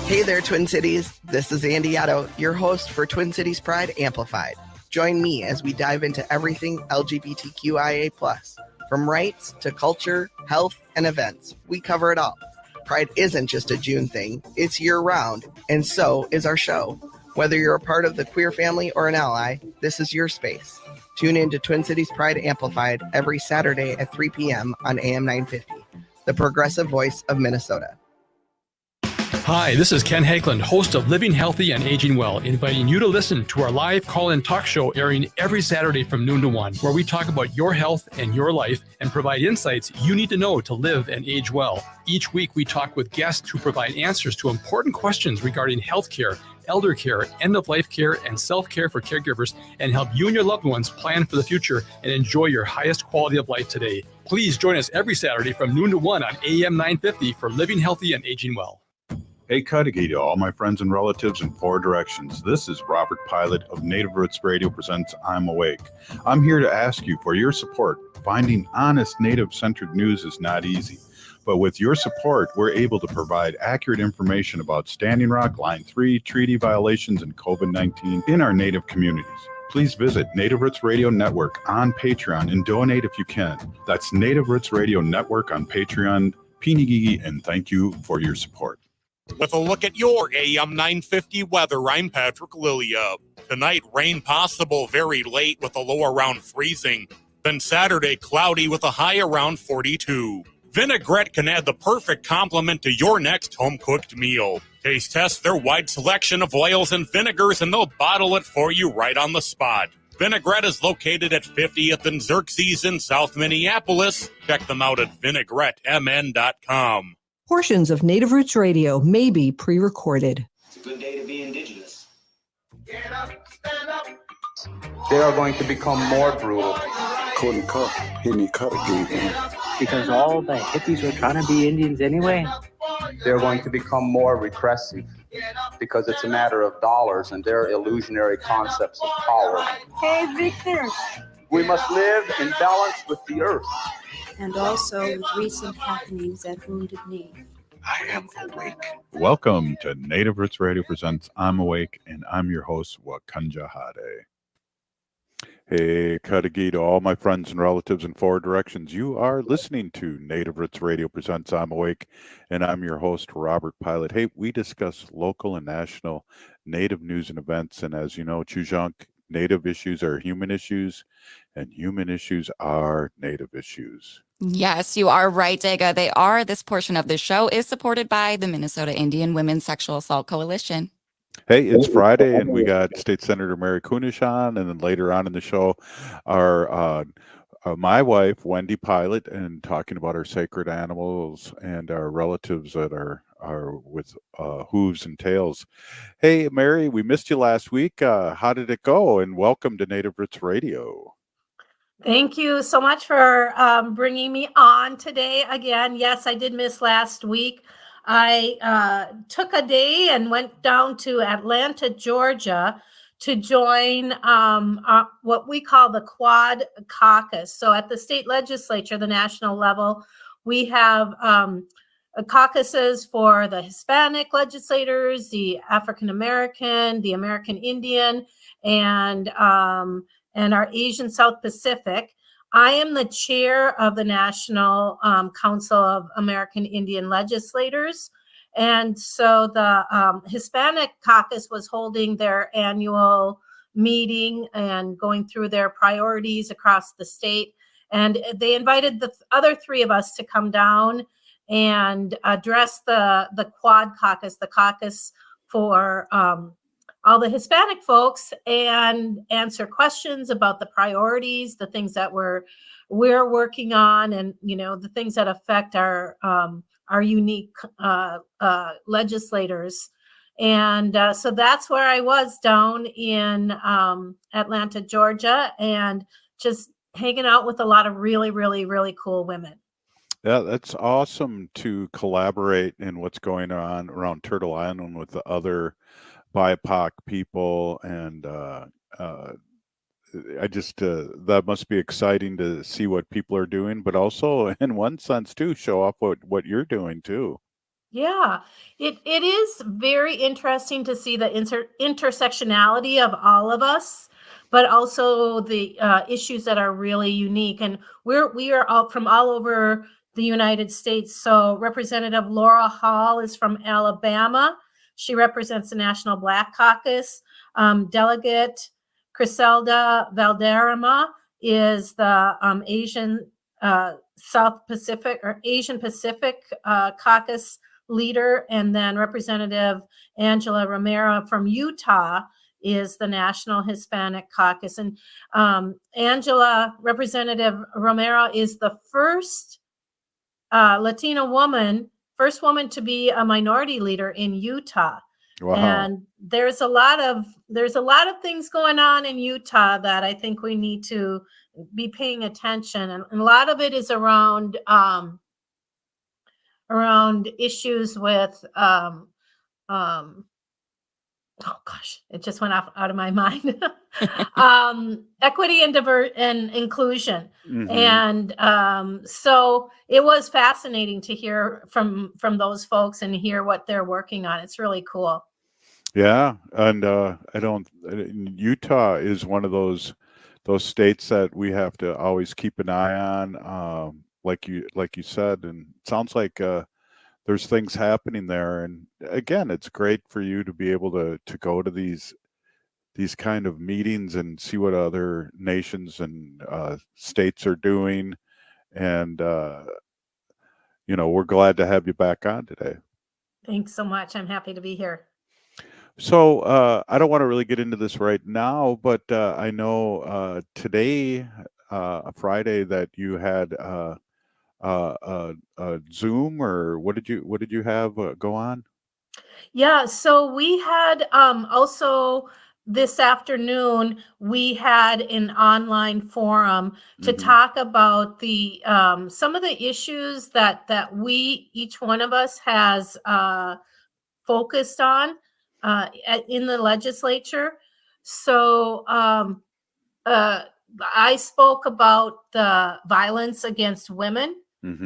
Hey there, Twin Cities. This is Andy Otto, your host for Twin Cities Pride Amplified. Join me as we dive into everything LGBTQIA+. From rights to culture, health, and events, we cover it all. Pride isn't just a June thing, it's year-round, and so is our show. Whether you're a part of the queer family or an ally, this is your space. Tune in to Twin Cities Pride Amplified every Saturday at 3 p.m. on AM 950, the progressive voice of Minnesota. Hi, this is Ken Hageland, host of Living Healthy and Aging Well, inviting you to listen to our live call-in talk show airing every Saturday from noon to 1, where we talk about your health and your life and provide insights you need to know to live and age well. Each week, we talk with guests who provide answers to important questions regarding healthcare, elder care, end-of-life care, and self-care for caregivers, and help you and your loved ones plan for the future and enjoy your highest quality of life today. Please join us every Saturday from noon to 1 on AM 950 for Living Healthy and Aging Well. Hey, Cudahy to all my friends and relatives in four directions. This is Robert Pilot of Native Roots Radio presents I'm Awake. I'm here to ask you for your support. Finding honest Native-centered news is not easy. But with your support, we're able to provide accurate information about Standing Rock, Line 3, treaty violations, and COVID-19 in our Native communities. Please visit Native Roots Radio Network on Patreon and donate if you can. That's Native Roots Radio Network on Patreon. Pinigigi, and thank you for your support. With a look at your AM 950 weather, I'm Patrick Lilia. Tonight, rain possible very late with a low around freezing. Then Saturday, cloudy with a high around 42. Vinaigrette can add the perfect complement to your next home-cooked meal. Taste test their wide selection of oils and vinegars, and they'll bottle it for you right on the spot. Vinaigrette is located at 50th and Xerxes in South Minneapolis. Check them out at vinaigrettemn.com. Portions of Native Roots Radio may be pre-recorded. It's a good day to be indigenous. Get up, stand up. They are going to become more brutal. Couldn't cut, hit me cut again. Because all the hippies were trying to be Indians anyway. They're going to become more repressive because it's a matter of dollars and their illusionary concepts of power. Hey, Victor. We must live in balance with the earth. And also with recent happenings at Wounded Knee. I am awake. Welcome to Native Roots Radio presents I'm Awake, and I'm your host, Wakanja Hade. Hey, Cudahy to all my friends and relatives in four directions. You are listening to Native Roots Radio presents I'm Awake, and I'm your host, Robert Pilot. Hey, we discuss local and national Native news and events, and as you know, Chujunk, Native issues are human issues, and human issues are Native issues. Yes, you are right, Dega. They are. This portion of the show is supported by the Minnesota Indian Women's Sexual Assault Coalition. Hey, it's Friday, and we got State Senator Mary Kunesh on, and then later on in the show, our my wife, Wendy Pilot, and talking about our sacred animals and our relatives that are with hooves and tails. Hey, Mary, we missed you last week. How did it go? And welcome to Native Roots Radio. Thank you so much for bringing me on today again. Yes, I did miss last week. I took a day and went down to Atlanta, Georgia to join what we call the Quad Caucus. So at the state legislature, the national level, we have caucuses for the Hispanic legislators, the African American, the American Indian, and our Asian South Pacific. I am the chair of the National Council of American Indian Legislators. And so the Hispanic Caucus was holding their annual meeting and going through their priorities across the state. And they invited the other three of us to come down and address the Quad Caucus, the caucus for all the Hispanic folks, and answer questions about the priorities, the things that we're working on, and the things that affect our unique legislators. And so that's where I was down in Atlanta, Georgia, and just hanging out with a lot of really, really, really cool women. Yeah, that's awesome to collaborate in what's going on around Turtle Island with the other BIPOC people, and I just that must be exciting to see what people are doing, but also in one sense too show off what you're doing too. Yeah, it is very interesting to see the intersectionality of all of us, but also the issues that are really unique. And we are all from all over the United States. So Representative Laura Hall is from Alabama. She represents the National Black Caucus. Delegate Criselda Valderrama is the Asian South Pacific or Asian Pacific Caucus leader, and then Representative Angela Romero from Utah is the National Hispanic Caucus. And Representative Romero is the first Latina woman, first woman to be a minority leader in Utah. Wow. And there's a lot of things going on in Utah that I think we need to be paying attention, and a lot of it is around issues with oh gosh, it just went out of my mind. Equity and inclusion. Mhm. And so it was fascinating to hear from those folks and hear what they're working on. It's really cool. Yeah, and Utah is one of those states that we have to always keep an eye on, like you said, and it sounds like there's things happening there. And again, it's great for you to be able to go to these kind of meetings and see what other nations and states are doing. And we're glad to have you back on today. Thanks so much. I'm happy to be here. So I don't want to really get into this right now, but I know today, Friday, that you had Zoom, or what did you have go on? Yeah, so we had also this afternoon, we had an online forum to talk about the some of the issues that each one of us has focused on in the legislature. So I spoke about the violence against women,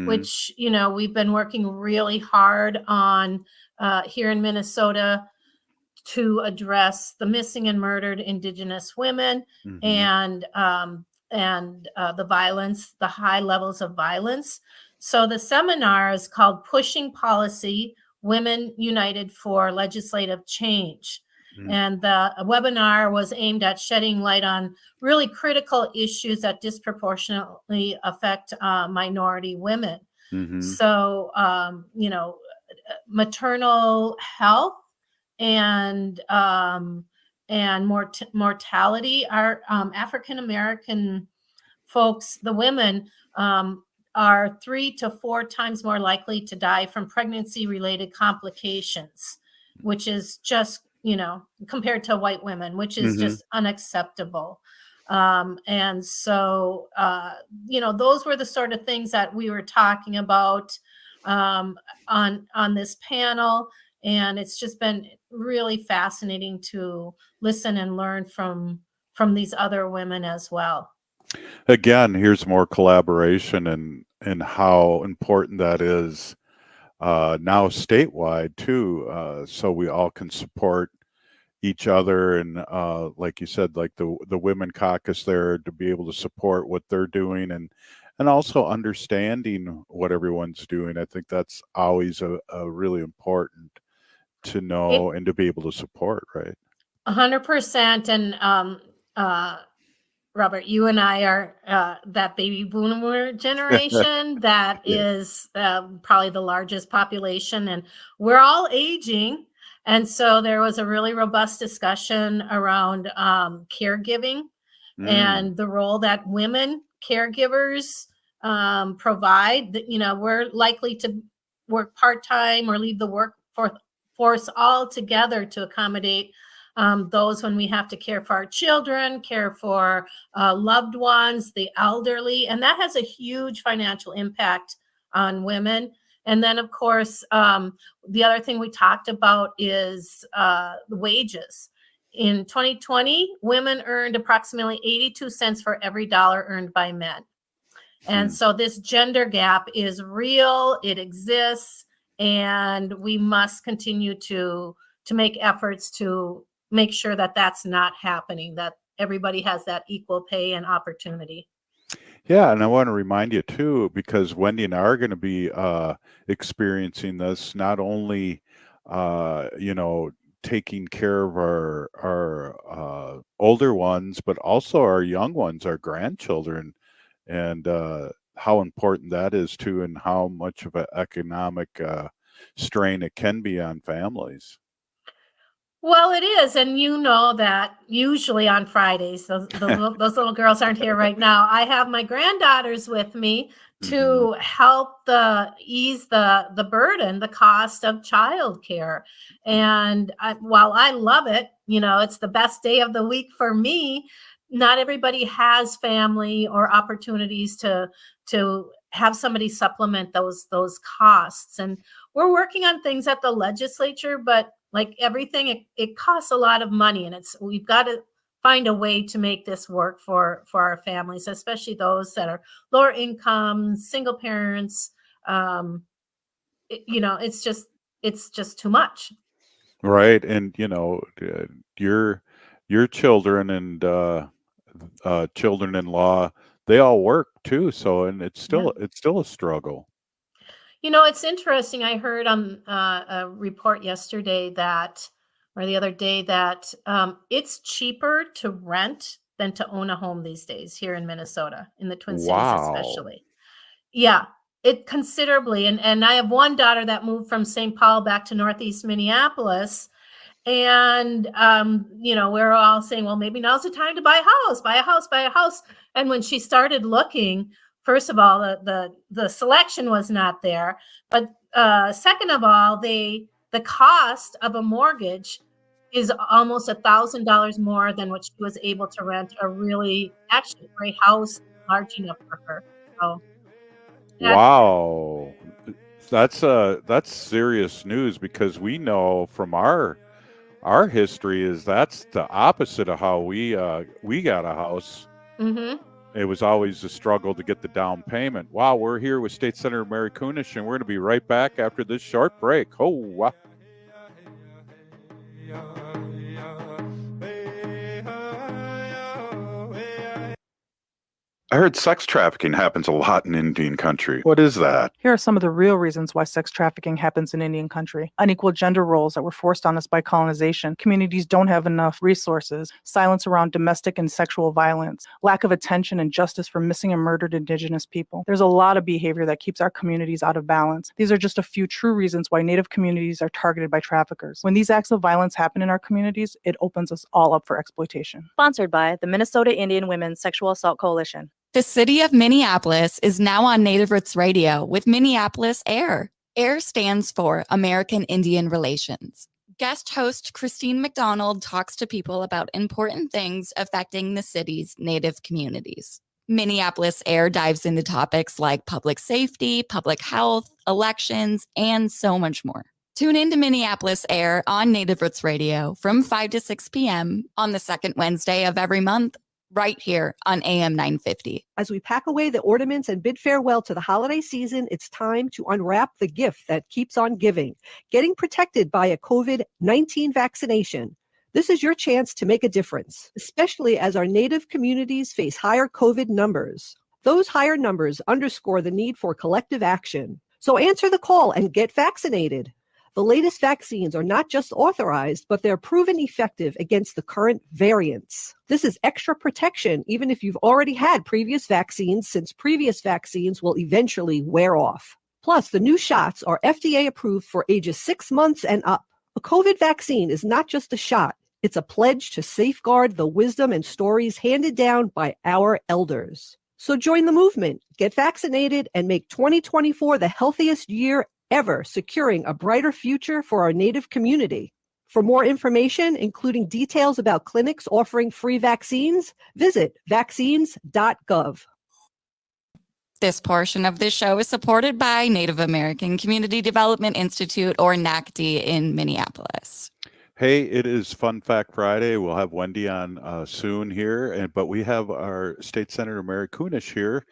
which, we've been working really hard on here in Minnesota to address the missing and murdered Indigenous women and the violence, the high levels of violence. So the seminar is called Pushing Policy, Women United for Legislative Change. And the webinar was aimed at shedding light on really critical issues that disproportionately affect minority women. So, maternal health and mortality. Our African American folks, the women, are 3 to 4 times more likely to die from pregnancy-related complications, which is just, compared to white women, which is just unacceptable. And so, those were the sort of things that we were talking about on this panel. And it's just been really fascinating to listen and learn from these other women as well. Again, here's more collaboration and how important that is now statewide too, so we all can support each other. And like you said, like the Women Caucus there, to be able to support what they're doing and also understanding what everyone's doing. I think that's always a really important to know and to be able to support, right? 100%. And Robert, you and I are that baby boomer generation that is probably the largest population, and we're all aging. And so there was a really robust discussion around caregiving and the role that women caregivers provide. We're likely to work part-time or leave the workforce altogether to accommodate those when we have to care for our children, care for loved ones, the elderly, and that has a huge financial impact on women. And then, of course, the other thing we talked about is wages. In 2020, women earned approximately 82 cents for every dollar earned by men. And so this gender gap is real, it exists, and we must continue to make efforts to make sure that that's not happening, that everybody has that equal pay and opportunity. Yeah, and I want to remind you too, because Wendy and I are going to be experiencing this, not only taking care of our older ones, but also our young ones, our grandchildren, and how important that is too, and how much of an economic strain it can be on families. Well, it is, and you know that usually on Fridays, those little girls aren't here right now. I have my granddaughters with me to help ease the burden, the cost of childcare. And while I love it, it's the best day of the week for me. Not everybody has family or opportunities to have somebody supplement those costs. And we're working on things at the legislature, but like everything, it costs a lot of money, and we've got to find a way to make this work for our families, especially those that are lower income, single parents. It's just too much. Right, and your children and children-in-law, they all work too. So, and it's still a struggle. It's interesting. I heard on a report yesterday or the other day that it's cheaper to rent than to own a home these days here in Minnesota, in the Twin Cities especially. Yeah, it considerably. And I have one daughter that moved from St. Paul back to Northeast Minneapolis. And, we're all saying, well, maybe now's the time to buy a house. And when she started looking, first of all, the selection was not there. But second of all, the cost of a mortgage is almost $1,000 more than what she was able to rent actually great house large enough for her. So wow, that's serious news, because we know from our history is that's the opposite of how we got a house. It was always a struggle to get the down payment. Wow, we're here with State Senator Mary Kunesh, and we're going to be right back after this short break. Oh, wow. I heard sex trafficking happens a lot in Indian country. What is that? Here are some of the real reasons why sex trafficking happens in Indian country. Unequal gender roles that were forced on us by colonization. Communities don't have enough resources. Silence around domestic and sexual violence. Lack of attention and justice for missing and murdered Indigenous people. There's a lot of behavior that keeps our communities out of balance. These are just a few true reasons why Native communities are targeted by traffickers. When these acts of violence happen in our communities, it opens us all up for exploitation. Sponsored by the Minnesota Indian Women's Sexual Assault Coalition. The city of Minneapolis is now on Native Roots Radio with Minneapolis AIR. AIR stands for American Indian Relations. Guest host Christine McDonald talks to people about important things affecting the city's Native communities. Minneapolis AIR dives into topics like public safety, public health, elections, and so much more. Tune in to Minneapolis AIR on Native Roots Radio from 5 to 6 p.m. on the second Wednesday of every month, right here on AM 950. As we pack away the ornaments and bid farewell to the holiday season, it's time to unwrap the gift that keeps on giving, getting protected by a COVID-19 vaccination. This is your chance to make a difference, especially as our Native communities face higher COVID numbers. Those higher numbers underscore the need for collective action. So answer the call and get vaccinated. The latest vaccines are not just authorized, but they're proven effective against the current variants. This is extra protection, even if you've already had previous vaccines, since previous vaccines will eventually wear off. Plus, the new shots are FDA approved for ages 6 months and up. A COVID vaccine is not just a shot. It's a pledge to safeguard the wisdom and stories handed down by our elders. So join the movement, get vaccinated, and make 2024 the healthiest year ever, securing a brighter future for our Native community. For more information, including details about clinics offering free vaccines, visit vaccines.gov. This portion of this show is supported by Native American Community Development Institute, or NACD, in Minneapolis. Hey, it is Fun Fact Friday. We'll have Wendy on soon here, but we have our State Senator Mary Kunesh here,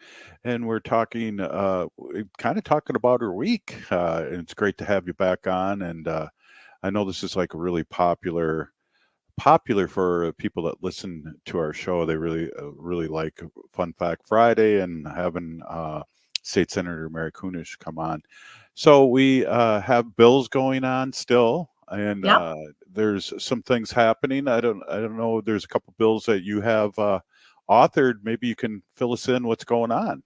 and we're talking, kind of talking about her week. And it's great to have you back on. And I know this is like a really popular for people that listen to our show. They really like Fun Fact Friday and having State Senator Mary Kunesh come on. So we have bills going on still, and Yep. there's some things happening. I don't know. There's a couple bills that you have authored. Maybe you can fill us in what's going on.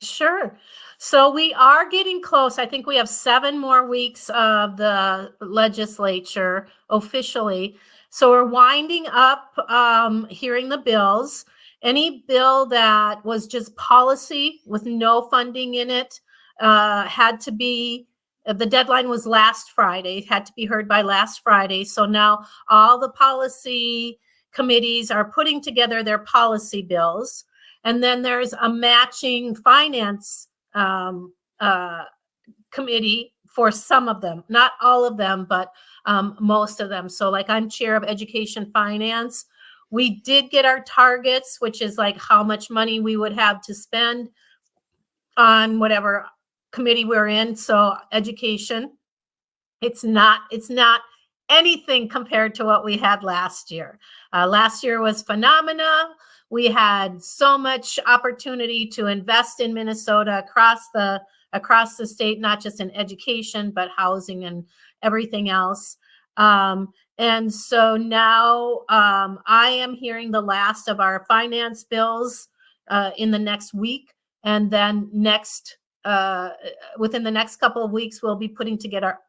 Sure. So we are getting close. I think we have 7 more weeks of the legislature officially. So we're winding up hearing the bills. Any bill that was just policy with no funding in it had to be, the deadline was last Friday, had to be heard by last Friday. So now all the policy committees are putting together their policy bills. And then there's a matching finance committee for some of them, not all of them, but most of them. So like I'm chair of education finance. We did get our targets, which is like how much money we would have to spend on whatever committee we're in. So education, it's not anything compared to what we had last year. Last year was phenomenal. We had so much opportunity to invest in Minnesota across the state, not just in education, but housing and everything else. And so now I am hearing the last of our finance bills in the next week. And then within the next couple of weeks, we'll be putting together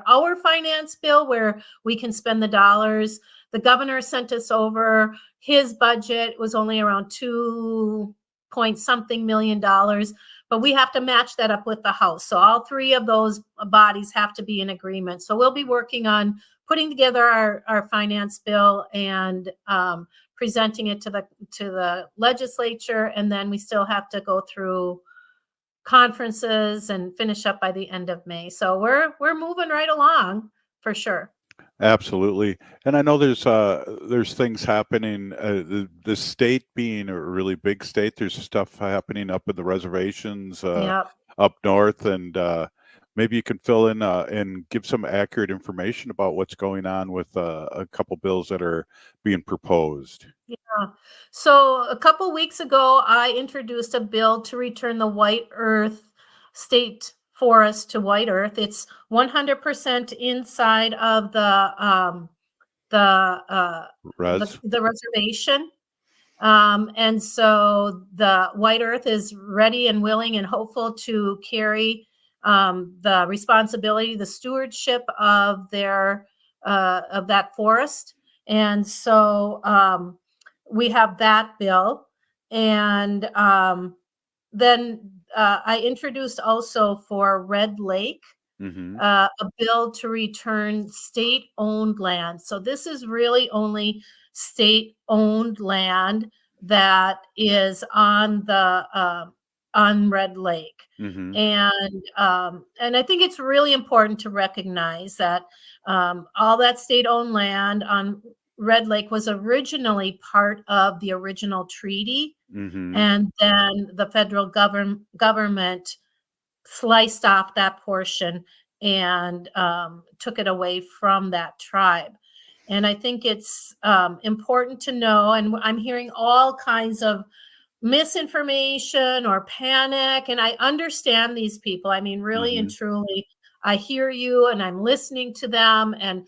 our finance bill where we can spend the dollars. The governor sent us over his budget was only around $2.something million, but we have to match that up with the House. So all 3 of those bodies have to be in agreement. So we'll be working on putting together our finance bill and presenting it to the legislature, and then we still have to go through conferences and finish up by the end of May. So we're moving right along for sure. Absolutely. And I know there's things happening, the state being a really big state, there's stuff happening up in the reservations Yep. up north, and maybe you can fill in and give some accurate information about what's going on with a couple bills that are being proposed. Yeah. So a couple weeks ago, I introduced a bill to return the White Earth State Forest to White Earth. It's 100% inside of the reservation. And so the White Earth is ready and willing and hopeful to carry the responsibility, the stewardship of of that forest. And so we have that bill. And then I introduced also for Red Lake a bill to return state-owned land. So this is really only state-owned land that is on Red Lake. And I think it's really important to recognize that all that state-owned land on Red Lake was originally part of the original treaty, and then the federal government sliced off that portion and took it away from that tribe. And I think it's important to know, and I'm hearing all kinds of misinformation or panic, and I understand these people. I mean, really and truly, I hear you and I'm listening to them and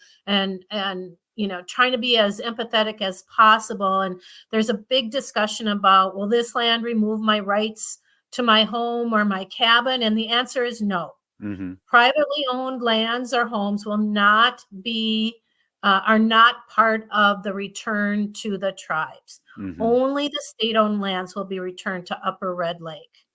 trying to be as empathetic as possible. And there's a big discussion about, will this land remove my rights to my home or my cabin? And the answer is no. Privately owned lands or homes will not be are not part of the return to the tribes. Only the state-owned lands will be returned to Upper Red Lake.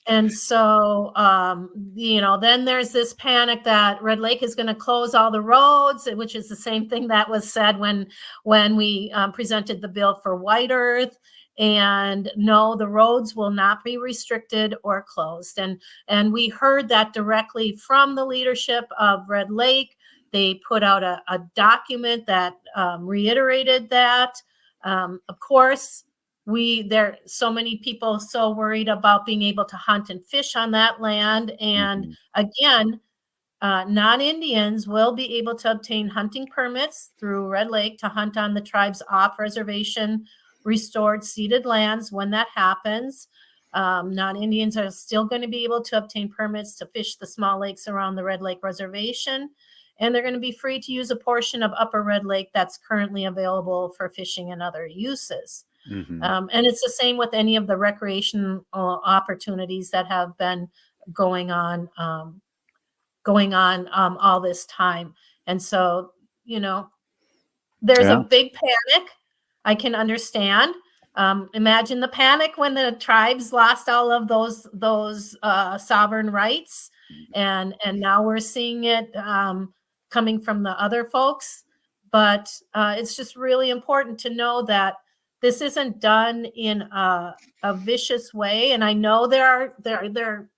And so, then there's this panic that Red Lake is going to close all the roads, which is the same thing that was said when we presented the bill for White Earth. And no, the roads will not be restricted or closed. And we heard that directly from the leadership of Red Lake, They put out a document that reiterated that. Of course, there so many people so worried about being able to hunt and fish on that land. And again, non-Indians will be able to obtain hunting permits through Red Lake to hunt on the tribe's off-reservation restored ceded lands when that happens. Non-Indians are still going to be able to obtain permits to fish the small lakes around the Red Lake Reservation, and they're going to be free to use a portion of Upper Red Lake that's currently available for fishing and other uses. And it's the same with any of the recreational opportunities that have been going on all this time. And so, there's a big panic. I can understand. Imagine the panic when the tribes lost all of those sovereign rights, and now we're seeing it coming from the other folks. But it's just really important to know that this isn't done in a vicious way. And I know there are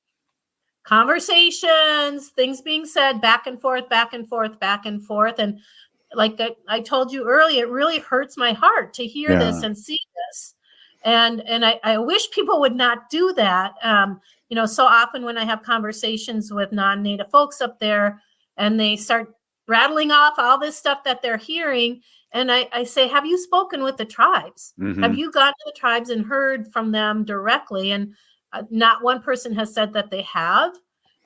conversations, things being said back and forth. And like I told you earlier, it really hurts my heart to hear this and see this. And I wish people would not do that. So often when I have conversations with non-Native folks up there and they start rattling off all this stuff that they're hearing, and I say, have you spoken with the tribes? Have you gone to the tribes and heard from them directly? And not one person has said that they have.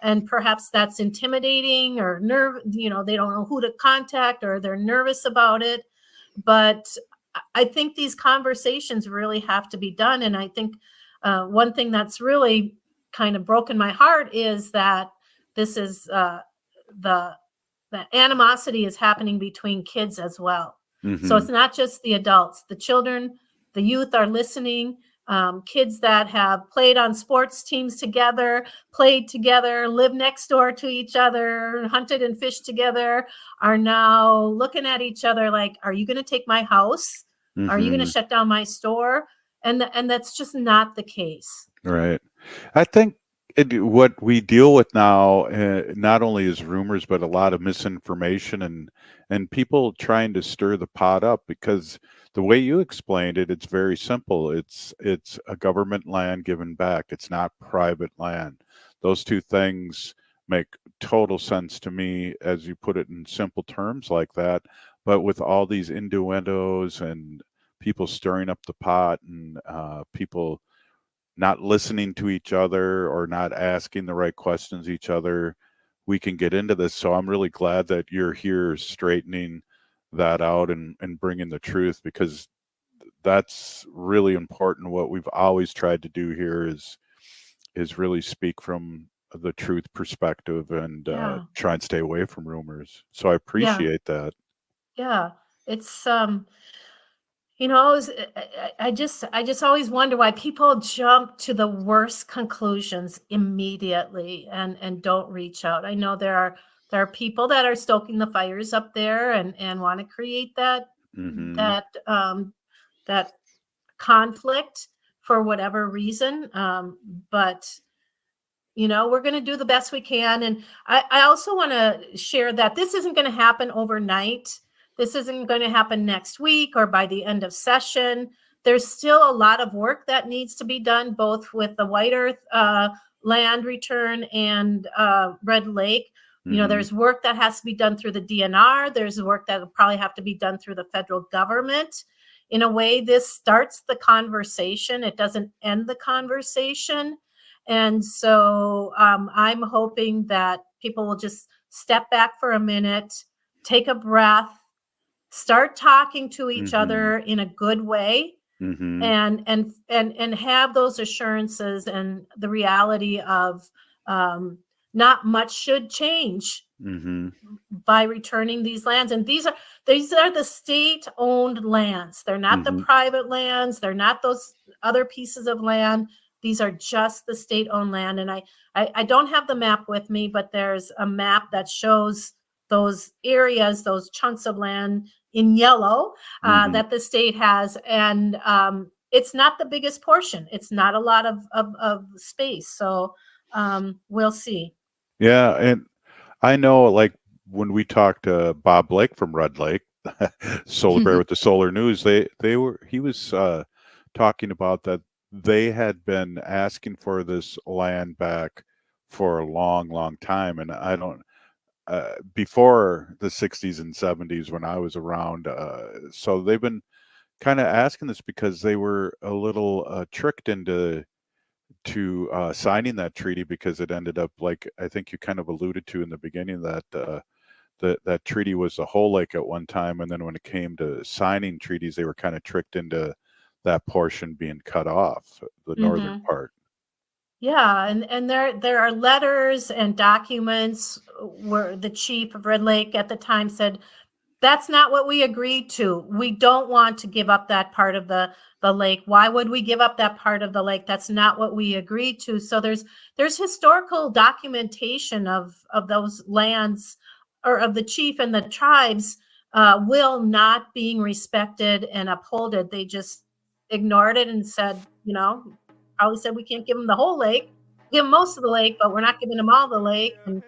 And perhaps that's intimidating or they don't know who to contact or they're nervous about it. But I think these conversations really have to be done. And I think one thing that's really kind of broken my heart is that this is the animosity is happening between kids as well. So it's not just the adults, the children, the youth are listening. Kids that have played on sports teams together, played together, lived next door to each other, hunted and fished together, are now looking at each other like, are you going to take my house? Are you going to shut down my store? And that's just not the case. Right. I think what we deal with now, not only is rumors, but a lot of misinformation and people trying to stir the pot up, because the way you explained it, it's very simple. It's a government land given back. It's not private land. Those two things make total sense to me as you put it in simple terms like that. But with all these innuendos and people stirring up the pot and people not listening to each other or not asking the right questions each other, we can get into this. So I'm really glad that you're here straightening that out and bringing the truth, because that's really important. What we've always tried to do here is really speak from the truth perspective and try and stay away from rumors. So I appreciate that. Yeah, it's I just always wonder why people jump to the worst conclusions immediately and don't reach out. I know there are people that are stoking the fires up there and want to create that that conflict for whatever reason. But we're going to do the best we can. And I also want to share that this isn't going to happen overnight. This isn't going to happen next week or by the end of session. There's still a lot of work that needs to be done, both with the White Earth land return and Red Lake. There's work that has to be done through the DNR. There's work that will probably have to be done through the federal government. In a way, this starts the conversation. It doesn't end the conversation. And so I'm hoping that people will just step back for a minute, take a breath, start talking to each other in a good way, and have those assurances and the reality of not much should change by returning these lands. And these are the state-owned lands. They're not the private lands. They're not those other pieces of land. These are just the state-owned land. And I don't have the map with me, but there's a map that shows those areas, those chunks of land in yellow that the state has. And it's not the biggest portion. It's not a lot of space. So we'll see. Yeah. And I know, like, when we talked to Bob Blake from Red Lake, Solar Bear with the Solar News, he was talking about that they had been asking for this land back for a long, long time, and I don't. Before the 60s and 70s when I was around. So they've been kind of asking this because they were a little tricked into signing that treaty, because it ended up, like I think you kind of alluded to in the beginning, that that treaty was the whole lake at one time, and then when it came to signing treaties, they were kind of tricked into that portion being cut off, the northern part. Yeah, and there are letters and documents where the chief of Red Lake at the time said, that's not what we agreed to. We don't want to give up that part of the lake. Why would we give up that part of the lake? That's not what we agreed to. So there's historical documentation of those lands, or of the chief and the tribes will not being respected and upholded. They just ignored it and said, probably said, we can't give them the whole lake, give them most of the lake, but we're not giving them all the lake. And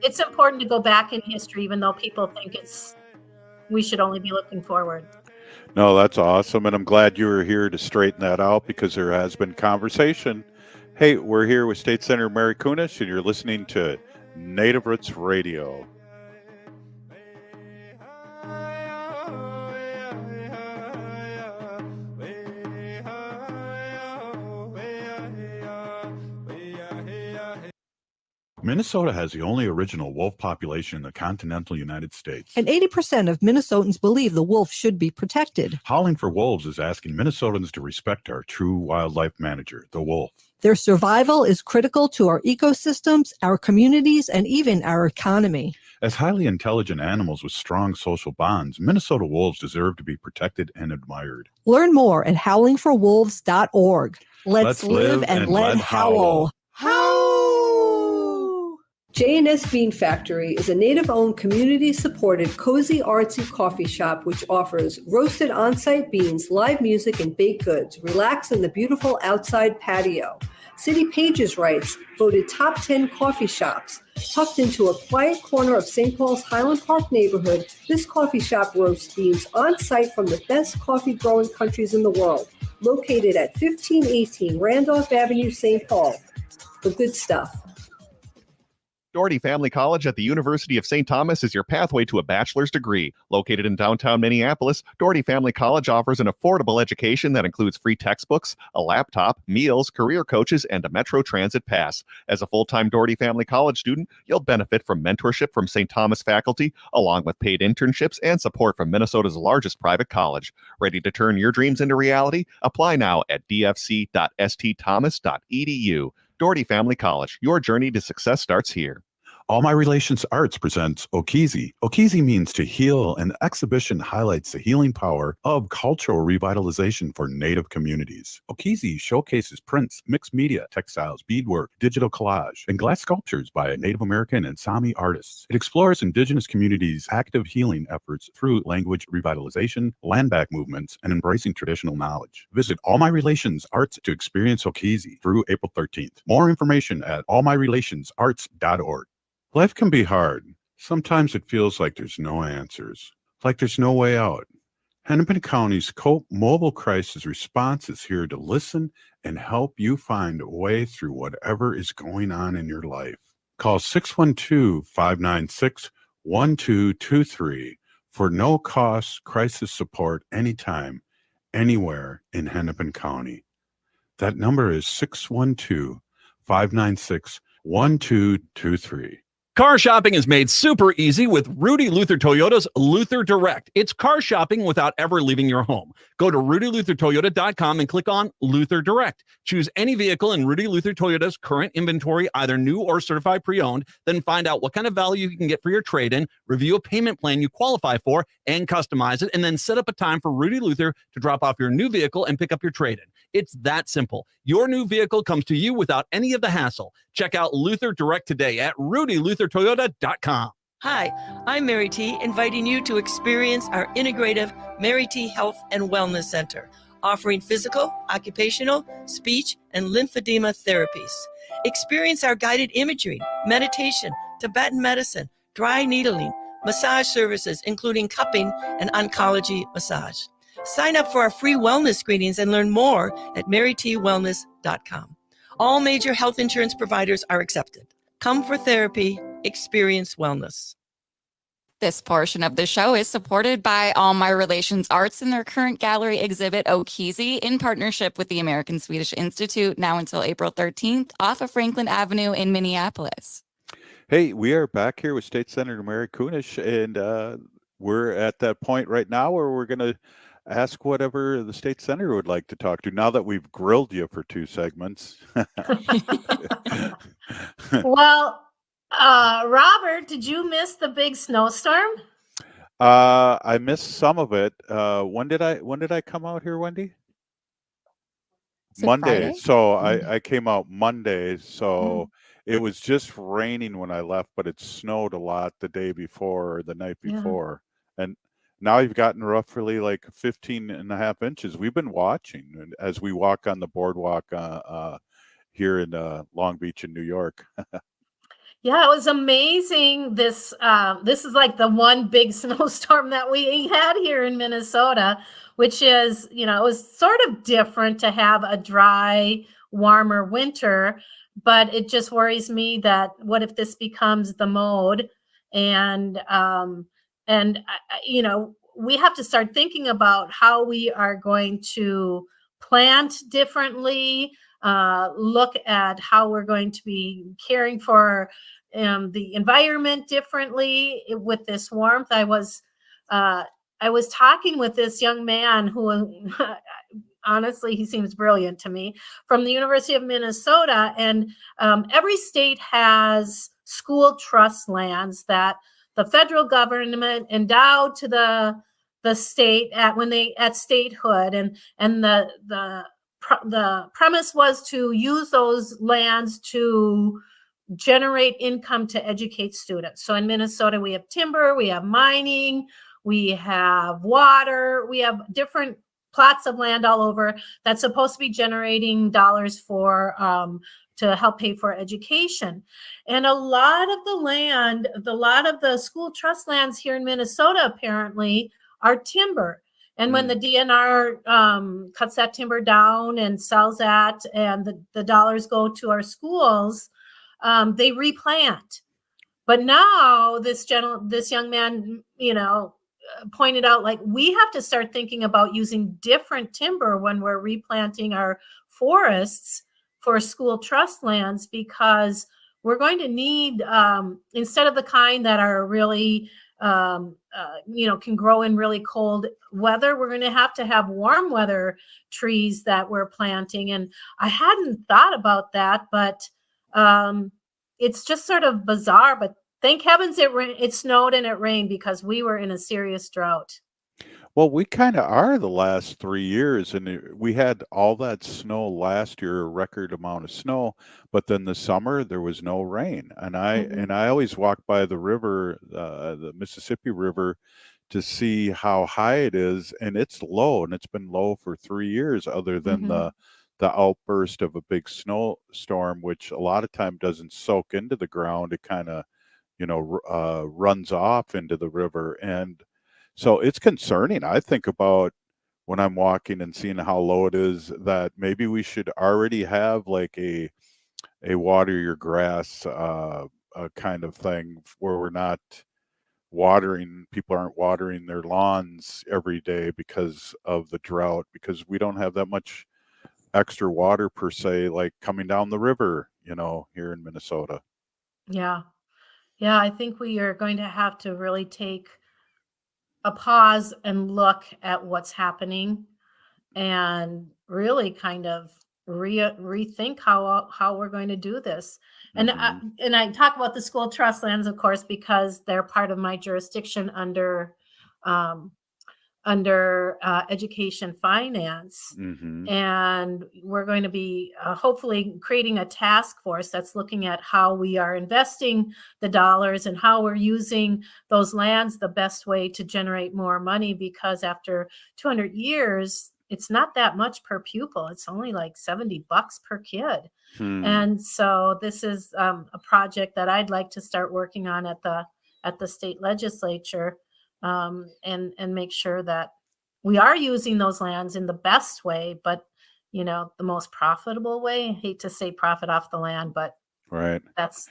it's important to go back in history, even though people think we should only be looking forward. No, that's awesome. And I'm glad you were here to straighten that out, because there has been conversation. Hey, we're here with State Senator Mary Kunesh, and you're listening to Native Roots Radio. Minnesota has the only original wolf population in the continental United States. And 80% of Minnesotans believe the wolf should be protected. Howling for Wolves is asking Minnesotans to respect our true wildlife manager, the wolf. Their survival is critical to our ecosystems, our communities, and even our economy. As highly intelligent animals with strong social bonds, Minnesota wolves deserve to be protected and admired. Learn more at howlingforwolves.org. Let's live and let howl. J&S Bean Factory is a native-owned, community-supported, cozy, artsy coffee shop which offers roasted on-site beans, live music, and baked goods. Relax in the beautiful outside patio. City Pages writes, voted top 10 coffee shops. Tucked into a quiet corner of St. Paul's Highland Park neighborhood, this coffee shop roasts beans on-site from the best coffee-growing countries in the world. Located at 1518 Randolph Avenue, St. Paul. The good stuff. Doherty Family College at the University of St. Thomas is your pathway to a bachelor's degree. Located in downtown Minneapolis, Doherty Family College offers an affordable education that includes free textbooks, a laptop, meals, career coaches, and a Metro Transit pass. As a full-time Doherty Family College student, you'll benefit from mentorship from St. Thomas faculty, along with paid internships and support from Minnesota's largest private college. Ready to turn your dreams into reality? Apply now at dfc.stthomas.edu. Doherty Family College, your journey to success starts here. All My Relations Arts presents Okizi. Okizi means to heal, and the exhibition highlights the healing power of cultural revitalization for Native communities. Okizi showcases prints, mixed media, textiles, beadwork, digital collage, and glass sculptures by Native American and Sami artists. It explores Indigenous communities' active healing efforts through language revitalization, land back movements, and embracing traditional knowledge. Visit All My Relations Arts to experience Okizi through April 13th. More information at allmyrelationsarts.org. Life can be hard. Sometimes it feels like there's no answers, like there's no way out. Hennepin County's COPE Mobile Crisis Response is here to listen and help you find a way through whatever is going on in your life. Call 612-596-1223 for no-cost crisis support anytime, anywhere in Hennepin County. That number is 612-596-1223. Car shopping is made super easy with Rudy Luther Toyota's Luther Direct. It's car shopping without ever leaving your home. Go to rudyluthertoyota.com and click on Luther Direct. Choose any vehicle in Rudy Luther Toyota's current inventory, either new or certified pre-owned. Then find out what kind of value you can get for your trade-in, review a payment plan you qualify for, and customize it, and then set up a time for Rudy Luther to drop off your new vehicle and pick up your trade-in. It's that simple. Your new vehicle comes to you without any of the hassle. Check out Luther Direct today at rudyluthertoyota.com. Hi, I'm Mary T, inviting you to experience our integrative Mary T Health and Wellness Center, offering physical, occupational, speech, and lymphedema therapies. Experience our guided imagery, meditation, Tibetan medicine, dry needling, massage services, including cupping and oncology massage. Sign up for our free wellness screenings and learn more at marytwellness.com. All major health insurance providers are accepted. Come for therapy, experience wellness. This portion of the show is supported by All My Relations Arts and their current gallery exhibit Okeezy in partnership with the American Swedish Institute, now until April 13th, off of Franklin Avenue in Minneapolis. Hey, we are back here with State Senator Mary Kunesh, and we're at that point right now where we're going to ask whatever the state senator would like to talk to, now that we've grilled you for 2 segments. Well, Robert, did you miss the big snowstorm? I missed some of it. When did I come out here, Wendy? Monday. Friday? So I came out Monday. So it was just raining when I left, but it snowed a lot the day before or the night before. And now you've gotten roughly like 15.5 inches. We've been watching as we walk on the boardwalk here in Long Beach in New York. Yeah, it was amazing. This is like the one big snowstorm that we had here in Minnesota, which is, it was sort of different to have a dry, warmer winter, but it just worries me that what if this becomes the mode, and we have to start thinking about how we are going to plant differently, look at how we're going to be caring for the environment differently with this warmth. I was talking with this young man who honestly, he seems brilliant to me, from the University of Minnesota. And every state has school trust lands that the federal government endowed to the state at statehood, and the premise was to use those lands to generate income to educate students. So in Minnesota, we have timber, we have mining, we have water, we have different plots of land all over that's supposed to be generating dollars for to help pay for education. And a lot of the school trust lands here in Minnesota apparently are timber. And when the DNR cuts that timber down and sells that, and the dollars go to our schools, they replant. But now this young man, pointed out, like, we have to start thinking about using different timber when we're replanting our forests for school trust lands, because we're going to need, instead of the kind that are really, can grow in really cold weather, we're going to have warm weather trees that we're planting. And I hadn't thought about that, but it's just sort of bizarre. But thank heavens it snowed and it rained, because we were in a serious drought. Well, we kind of are the last 3 years, and we had all that snow last year, a record amount of snow, but then the summer there was no rain. And I always walk by the river, the Mississippi River, to see how high it is, and it's low, and it's been low for 3 years, other than the outburst of a big snowstorm, which a lot of time doesn't soak into the ground. It kind of runs off into the river. And so it's concerning. I think about when I'm walking and seeing how low it is, that maybe we should already have like a water your grass kind of thing, where we're not people aren't watering their lawns every day because of the drought, because we don't have that much extra water per se, like coming down the river, here in Minnesota. Yeah. I think we are going to have to really take a pause and look at what's happening, and really kind of rethink how we're going to do this. And I talk about the school trust lands, of course, because they're part of my jurisdiction under education finance. And we're going to be hopefully creating a task force that's looking at how we are investing the dollars and how we're using those lands the best way to generate more money, because after 200 years, it's not that much per pupil. It's only like $70 per kid. And so this is a project that I'd like to start working on at at the state legislature, and make sure that we are using those lands in the best way, but the most profitable way. I hate to say profit off the land, but Right. that's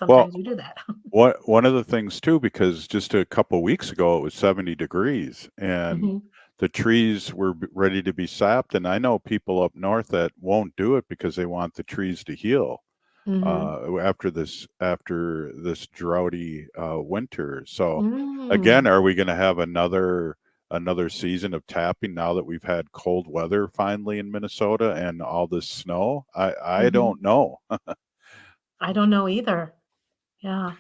Well, sometimes you do that. one of the things too, because just a couple weeks ago it was 70 degrees and Mhm. the trees were ready to be sapped, and I know people up north that won't do it because they want the trees to heal after this droughty winter. So again, Mm. are we going to have another season of tapping now that we've had cold weather finally in Minnesota and all this snow? I Mhm. don't know. I don't know either. Yeah.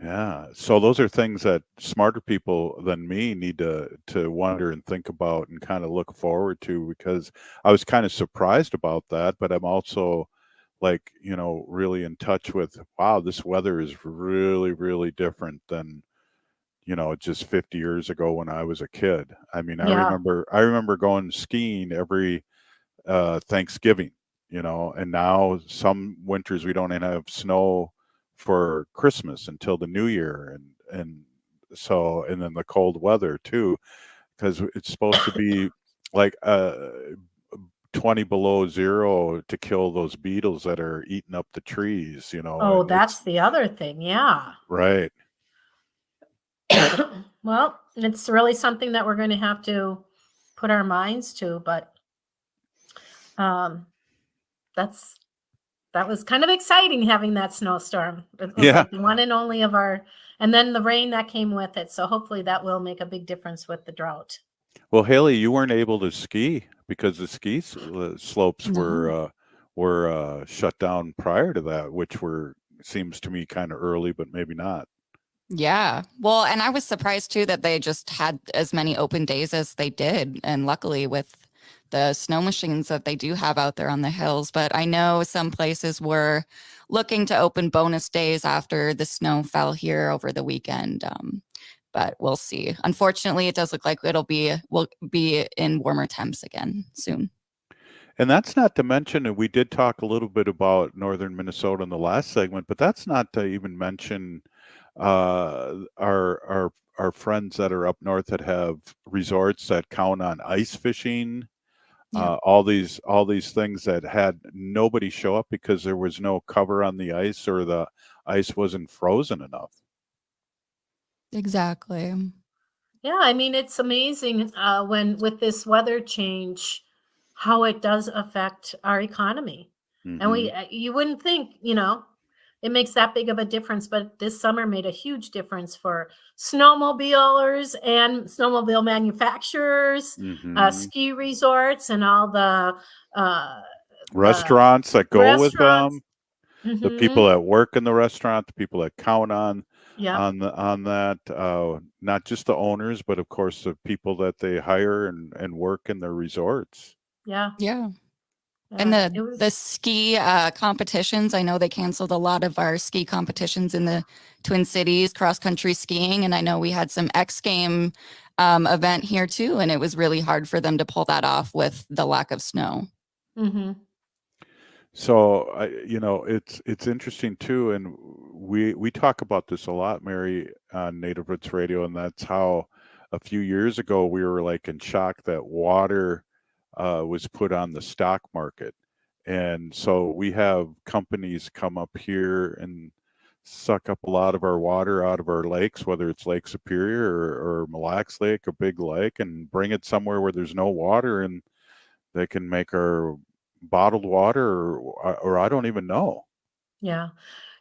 Yeah. So those are things that smarter people than me need to wonder and think about and kind of look forward to, because I was kind of surprised about that, but I'm also like, really in touch with, wow, this weather is really, really different than, just 50 years ago when I was a kid. I mean, Yeah. I remember going skiing every Thanksgiving, and now some winters we don't even have snow for Christmas until the new year, and so, and then the cold weather too, because it's supposed to be like 20 below zero to kill those beetles that are eating up the trees, Oh, and it's that's the other thing. Yeah. right. Well, it's really something that we're going to have to put our minds to, but um, that was kind of exciting having that snowstorm. It was Yeah. like the one and only of our, and then the rain that came with it. So hopefully that will make a big difference with the drought. Well, Haley, you weren't able to ski because the slopes No. were shut down prior to that, which seems to me kind of early, but maybe not. Yeah. Well, and I was surprised too that they just had as many open days as they did. And luckily, with the snow machines that they do have out there on the hills. But I know some places were looking to open bonus days after the snow fell here over the weekend. But we'll see. Unfortunately, it does look like we'll be in warmer temps again soon. And that's not to mention, and we did talk a little bit about northern Minnesota in the last segment, but that's not to even mention our friends that are up north that have resorts that count on ice fishing. Yeah. All these things that had nobody show up because there was no cover on the ice or the ice wasn't frozen enough. Exactly. Yeah, I mean, it's amazing when with this weather change, how it does affect our economy. And Hmm. you wouldn't think, it makes that big of a difference, but this summer made a huge difference for snowmobilers and snowmobile manufacturers, Hmm. ski resorts, and all uh, the Restaurants that go with restaurants. them, the Hmm. people that work in the restaurant, the people that count on Yep. on that, not just the owners, but of course the people that they hire and work in their resorts. Yeah. Yeah. And Yeah. It the was. ski competitions, I know they canceled a lot of our ski competitions in the Twin Cities, cross country skiing. And I know we had some X Game event here too. And it was really hard for them to pull that off with the lack of snow. Hmm. So it's interesting too, and we talk about this a lot, Mary, on Native Roots Radio, and that's how a few years ago we were like in shock that water was put on the stock market, and so we have companies come up here and suck up a lot of our water out of our lakes, whether it's Lake Superior or Mille Lacs Lake, a big lake, and bring it somewhere where there's no water, and they can make our bottled water or I don't even know. Yeah.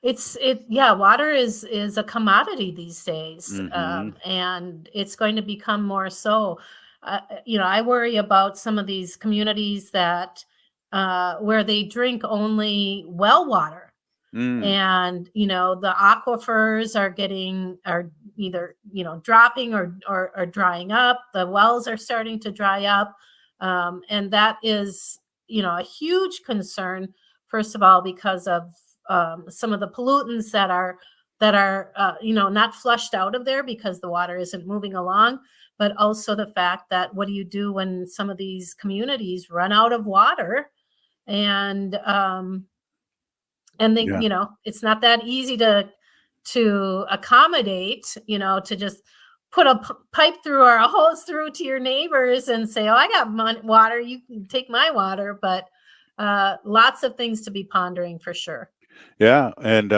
Yeah, water is a commodity these days. Hmm. And it's going to become more so. I worry about some of these communities that where they drink only well water, Mm. and the aquifers are either dropping or drying up. The wells are starting to dry up, and that is a huge concern, first of all, because of some of the pollutants that are not flushed out of there because the water isn't moving along, but also the fact that what do you do when some of these communities run out of water, and they Yeah. it's not that easy to accommodate, to just put a pipe through or a hose through to your neighbors and say, oh, I got water, you can take my water. But lots of things to be pondering for sure. Yeah, and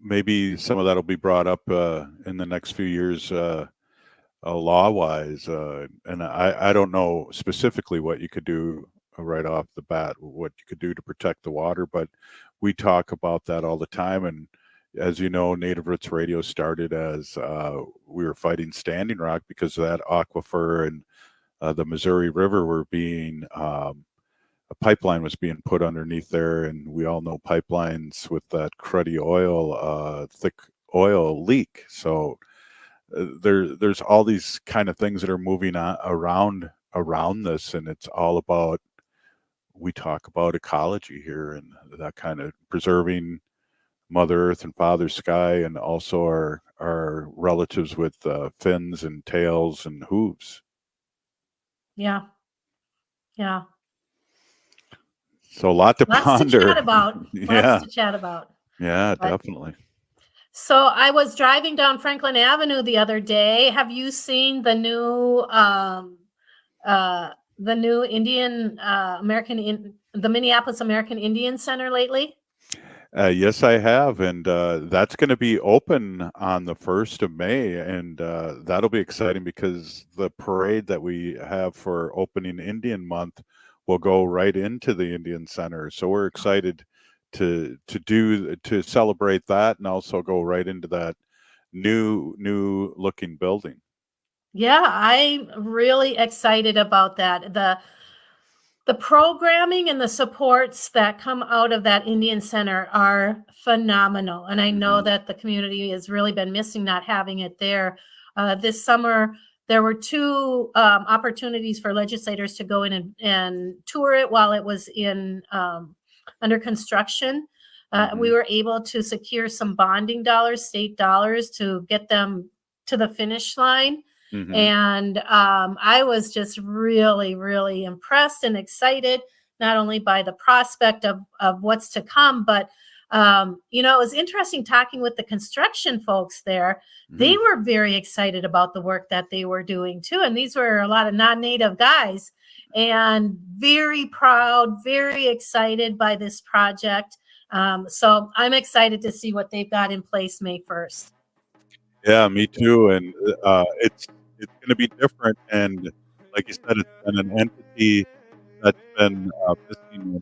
maybe some of that will be brought up in the next few years, law-wise. And I don't know specifically what you could do right off the bat, what you could do to protect the water, but we talk about that all the time. And as you know, Native Roots Radio started as we were fighting Standing Rock because of that aquifer and the Missouri River were being a pipeline was being put underneath there, and we all know pipelines with that cruddy oil, thick oil leak. So there's all these kind of things that are moving around this, and it's all about, we talk about ecology here and that kind of preserving Mother Earth and Father Sky, and also our relatives with fins and tails and hooves. Yeah. So a lot to ponder. To chat about. Yeah. Lots to chat about. Yeah, definitely. So I was driving down Franklin Avenue the other day. Have you seen the new Indian the Minneapolis American Indian Center lately? Yes, I have, and that's going to be open on the 1st of May, and that'll be exciting because the parade that we have for opening Indian Month will go right into the Indian Center. So we're excited to celebrate that, and also go right into that new looking building. Yeah, I'm really excited about that. The programming and the supports that come out of that Indian Center are phenomenal. And I know that the community has really been missing not having it there. This summer, there were 2 opportunities for legislators to go in and tour it while it was in under construction. We were able to secure some bonding dollars, state dollars, to get them to the finish line. And I was just really, really impressed and excited, not only by the prospect of what's to come, but, it was interesting talking with the construction folks there. They were very excited about the work that they were doing too. And these were a lot of non-native guys, and very proud, very excited by this project. So I'm excited to see what they've got in place May 1st. Yeah, me too. And it's going to be different. And like you said, it's been an entity that's been missing in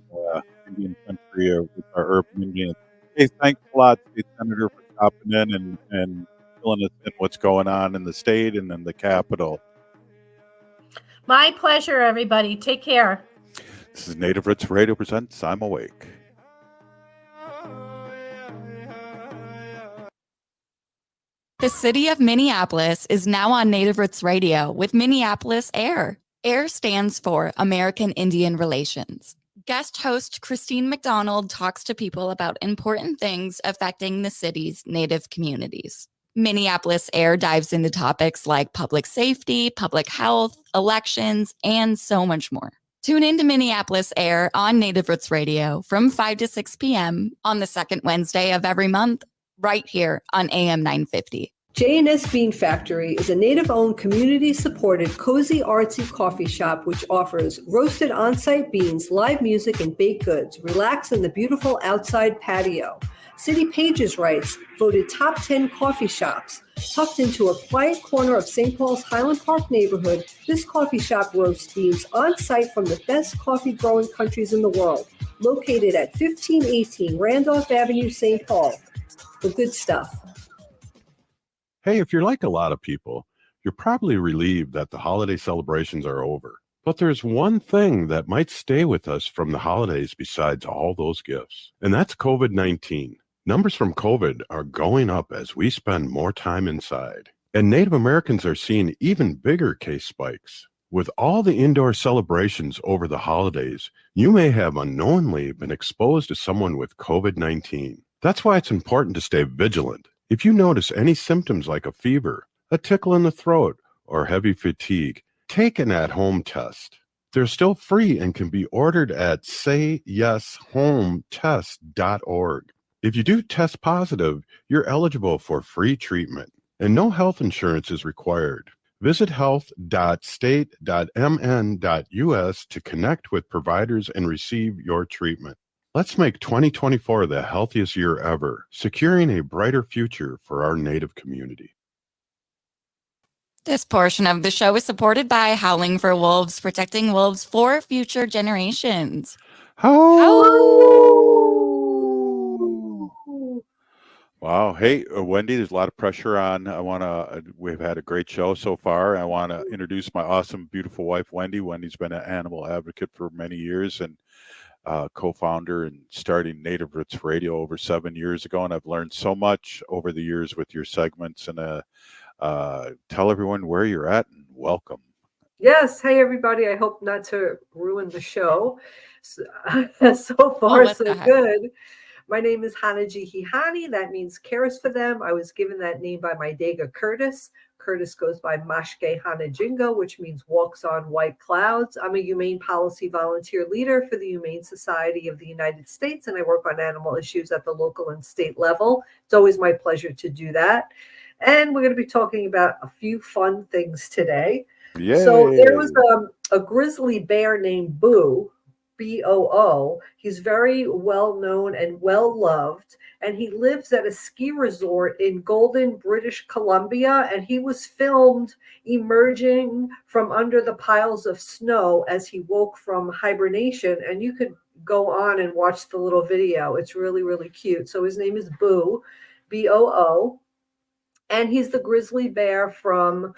Indian country, or with our urban Indians. Hey, thanks a lot, State Senator, for stopping in and filling us in what's going on in the state and in the Capitol. My pleasure, everybody. Take care. This is Native Roots Radio presents I'm Awake. The city of Minneapolis is now on Native Roots Radio with Minneapolis AIR. AIR stands for American Indian Relations. Guest host Christine McDonald talks to people about important things affecting the city's Native communities. Minneapolis AIR dives into topics like public safety, public health, elections, and so much more. Tune in to Minneapolis AIR on Native Roots Radio from 5 to 6 p.m. on the second Wednesday of every month, right here on AM 950. J&S Bean Factory is a Native-owned, community-supported, cozy, artsy coffee shop which offers roasted on-site beans, live music, and baked goods. Relax in the beautiful outside patio. City Pages writes, voted top 10 coffee shops. Tucked into a quiet corner of St. Paul's Highland Park neighborhood, this coffee shop roasts beans on-site from the best coffee-growing countries in the world. Located at 1518 Randolph Avenue, St. Paul. The good stuff. Hey, if you're like a lot of people, you're probably relieved that the holiday celebrations are over. But there's one thing that might stay with us from the holidays besides all those gifts, and that's COVID-19. Numbers from COVID are going up as we spend more time inside. And Native Americans are seeing even bigger case spikes. With all the indoor celebrations over the holidays, you may have unknowingly been exposed to someone with COVID-19. That's why it's important to stay vigilant. If you notice any symptoms like a fever, a tickle in the throat, or heavy fatigue, take an at-home test. They're still free and can be ordered at sayyeshometest.org. If you do test positive, you're eligible for free treatment, and no health insurance is required. Visit health.state.mn.us to connect with providers and receive your treatment. Let's make 2024 the healthiest year ever, securing a brighter future for our Native community. This portion of the show is supported by Howling for Wolves, protecting wolves for future generations. Wow. Hey, Wendy, there's a lot of pressure on. We've had a great show so far. I want to introduce my awesome, beautiful wife, Wendy. Wendy's been an animal advocate for many years and co-founder and starting Native Roots Radio over 7 years ago. And I've learned so much over the years with your segments. And tell everyone where you're at and welcome. Yes. Hey, everybody. I hope not to ruin the show. So far, so good. My name is Hanaji Hihani. That means cares for them. I was given that name by my Dega Curtis. Curtis goes by Mashke Hanajingo, which means walks on white clouds. I'm a humane policy volunteer leader for the Humane Society of the United States, and I work on animal issues at the local and state level. It's always my pleasure to do that. And we're going to be talking about a few fun things today. Yay. So there was a grizzly bear named Boo. Boo. He's very well known and well loved, and he lives at a ski resort in Golden, British Columbia, and he was filmed emerging from under the piles of snow as he woke from hibernation, and you could go on and watch the little video. It's really, really cute. So his name is Boo, Boo, and he's the grizzly bear from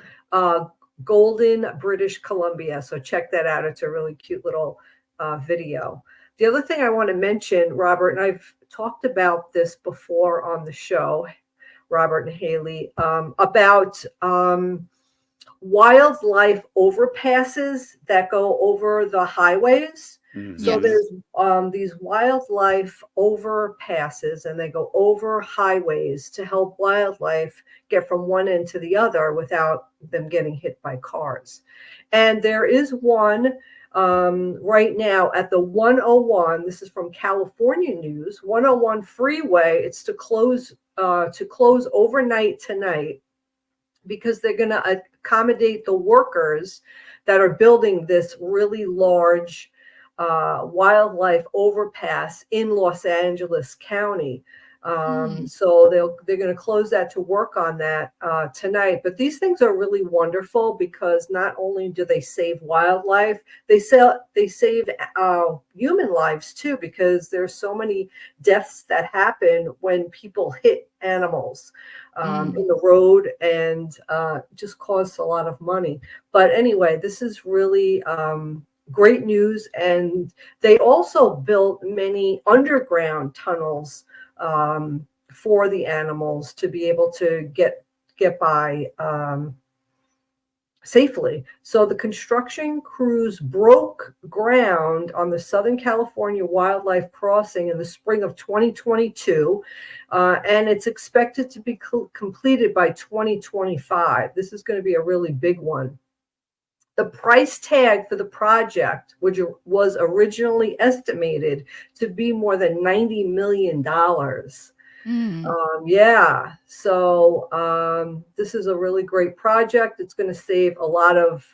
Golden, British Columbia. So check that out. It's a really cute little video. The other thing I want to mention, Robert, and I've talked about this before on the show, Robert and Haley, about wildlife overpasses that go over the highways. So there's these wildlife overpasses, and they go over highways to help wildlife get from one end to the other without them getting hit by cars. And there is one right now at the 101. This is from California News. 101 freeway. It's to close overnight tonight because they're going to accommodate the workers that are building this really large wildlife overpass in Los Angeles County. So they're going to close that to work on that tonight. But these things are really wonderful because not only do they save wildlife, they save human lives too, because there's so many deaths that happen when people hit animals in the road and just costs a lot of money. But anyway, this is really great news. And they also built many underground tunnels for the animals to be able to get by safely. So the construction crews broke ground on the Southern California Wildlife Crossing in the spring of 2022, and it's expected to be completed by 2025. This is going to be a really big one. The price tag for the project, which was originally estimated to be more than $90 million. So this is a really great project. It's going to save a lot of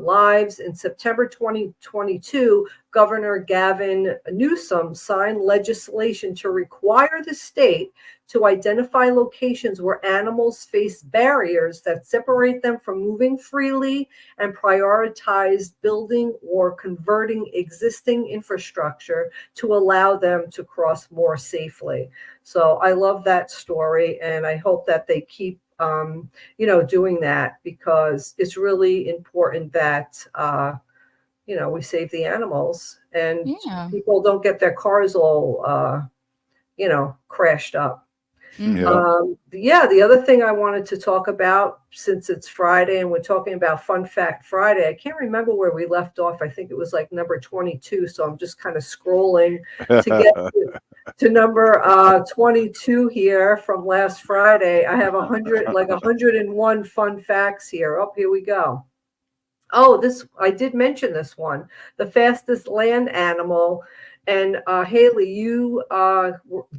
lives. In September 2022, Governor Gavin Newsom signed legislation to require the state to identify locations where animals face barriers that separate them from moving freely and prioritize building or converting existing infrastructure to allow them to cross more safely. So I love that story, and I hope that they keep doing that, because it's really important that we save the animals and people don't get their cars all crashed up. The other thing I wanted to talk about, since it's Friday and we're talking about Fun Fact Friday, I can't remember where we left off. I think it was like number 22. So I'm just kind of scrolling to get to number 22 here from last Friday. I have 101 fun facts here. Oh, here we go. Oh, I did mention this one. The fastest land animal And Haley, you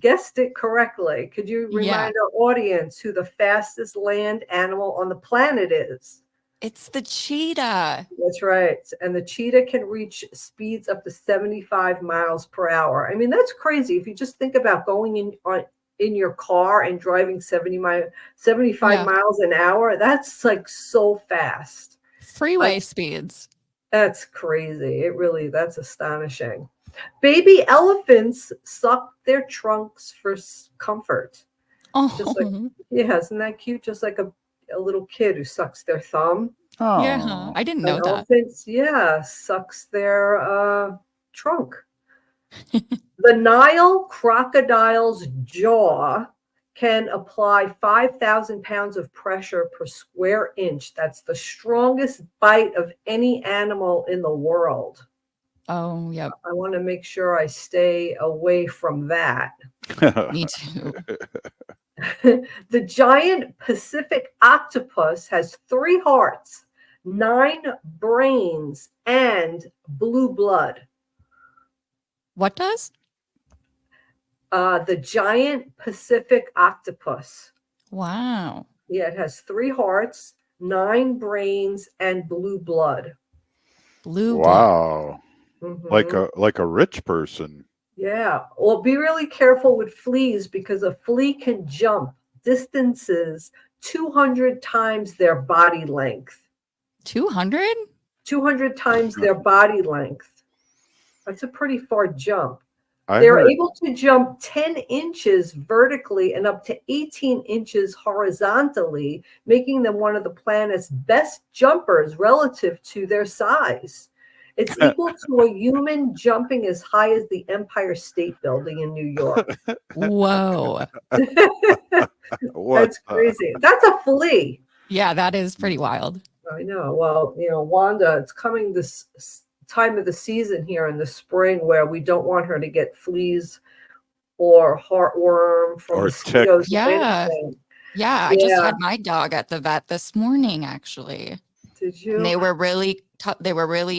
guessed it correctly. Could you remind our audience who the fastest land animal on the planet is? It's the cheetah. That's right. And the cheetah can reach speeds up to 75 miles per hour. I mean, that's crazy. If you just think about going in your car and driving 75 miles an hour, that's like so fast. Freeway speeds. That's crazy. That's astonishing. Baby elephants suck their trunks for comfort. Oh, just like, yeah, isn't that cute? Just like a little kid who sucks their thumb. Oh. Yeah, I didn't know that. Elephants, sucks their trunk. The Nile crocodile's jaw can apply 5,000 pounds of pressure per square inch. That's the strongest bite of any animal in the world. Oh, yep. I want to make sure I stay away from that. Me too. The giant Pacific octopus has 3 hearts, 9 brains, and blue blood. What does? The giant Pacific octopus. Wow. Yeah, it has 3 hearts, 9 brains, and blue blood. Blue blood. Wow. Mhm. Like a rich person. Yeah. Well, be really careful with fleas because a flea can jump distances 200 times their body length. 200? 200 times their body length. That's a pretty far jump. I They're heard- able to jump 10 inches vertically and up to 18 inches horizontally, making them one of the planet's best jumpers relative to their size. It's equal to a human jumping as high as the Empire State Building in New York. Whoa. That's crazy. That's a flea. Yeah, that is pretty wild. I know. Well, Wanda, it's coming this time of the season here in the spring where we don't want her to get fleas or heartworm from Or mosquitoes. ticks. Yeah. Anything. Yeah, I just had my dog at the vet this morning, actually. Did you? And they were really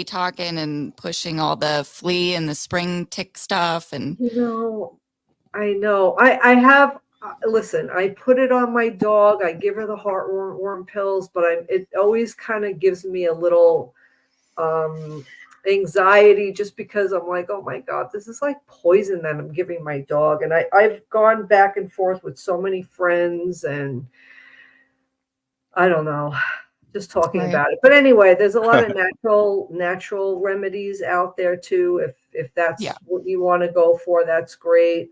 talking and pushing all the flea and the spring tick stuff. And I know. I have. Listen, I put it on my dog. I give her the heartworm pills, but it always kind of gives me a little anxiety just because I'm like, oh my God, this is like poison that I'm giving my dog. And I've gone back and forth with so many friends and I don't know, just talking about it. But anyway, there's a lot of natural remedies out there too. If that's what you want to go for, that's great.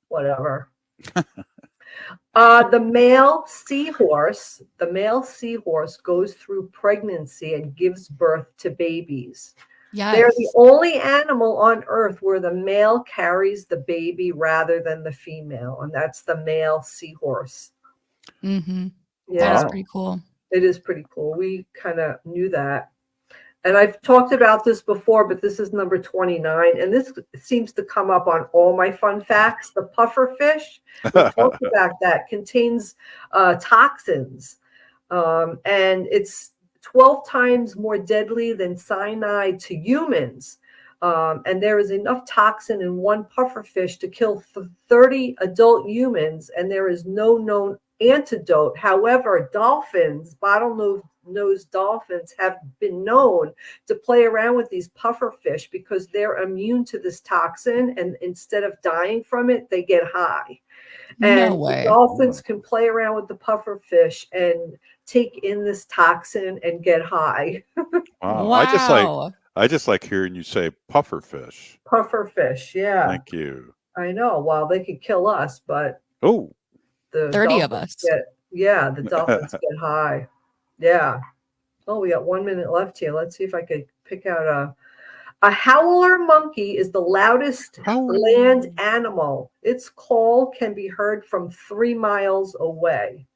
Whatever. The male seahorse goes through pregnancy and gives birth to babies. Yes. They're the only animal on earth where the male carries the baby rather than the female, and that's the male seahorse. Mm-hmm. Yeah, that's pretty cool. It is pretty cool. We kind of knew that. And I've talked about this before, but this is number 29. And this seems to come up on all my fun facts. The puffer fish, we talked about that, contains toxins. And it's 12 times more deadly than cyanide to humans. And there is enough toxin in one puffer fish to kill 30 adult humans. And there is no known antidote. However, dolphins, bottlenose dolphins, have been known to play around with these puffer fish because they're immune to this toxin, and instead of dying from it, they get high. And No way. Dolphins can play around with the puffer fish and take in this toxin and get high. Wow. Wow. I just like hearing you say puffer fish. Puffer fish, yeah. Thank you. I know. Well, they could kill us, but Oh, the 30 of dolphins us. the dolphins get high. Yeah. Oh, we got 1 minute left here. Let's see if I could pick out a howler monkey is the loudest land animal. Its call can be heard from 3 miles away.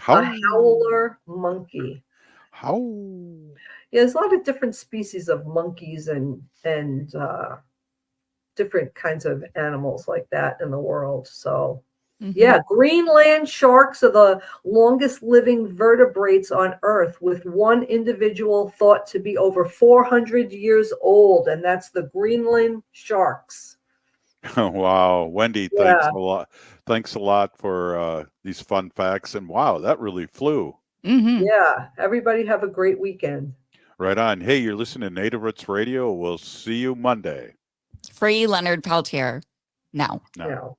A howler monkey. How? Yeah, there's a lot of different species of monkeys and different kinds of animals like that in the world. So Yeah, Greenland sharks are the longest living vertebrates on Earth, with one individual thought to be over 400 years old, and that's the Greenland sharks. Wow, Wendy, Yeah. Thanks a lot for these fun facts. And wow, that really flew. Yeah, everybody have a great weekend. Right on. Hey, you're listening to Native Roots Radio. We'll see you Monday. Free Leonard Peltier. Now. No.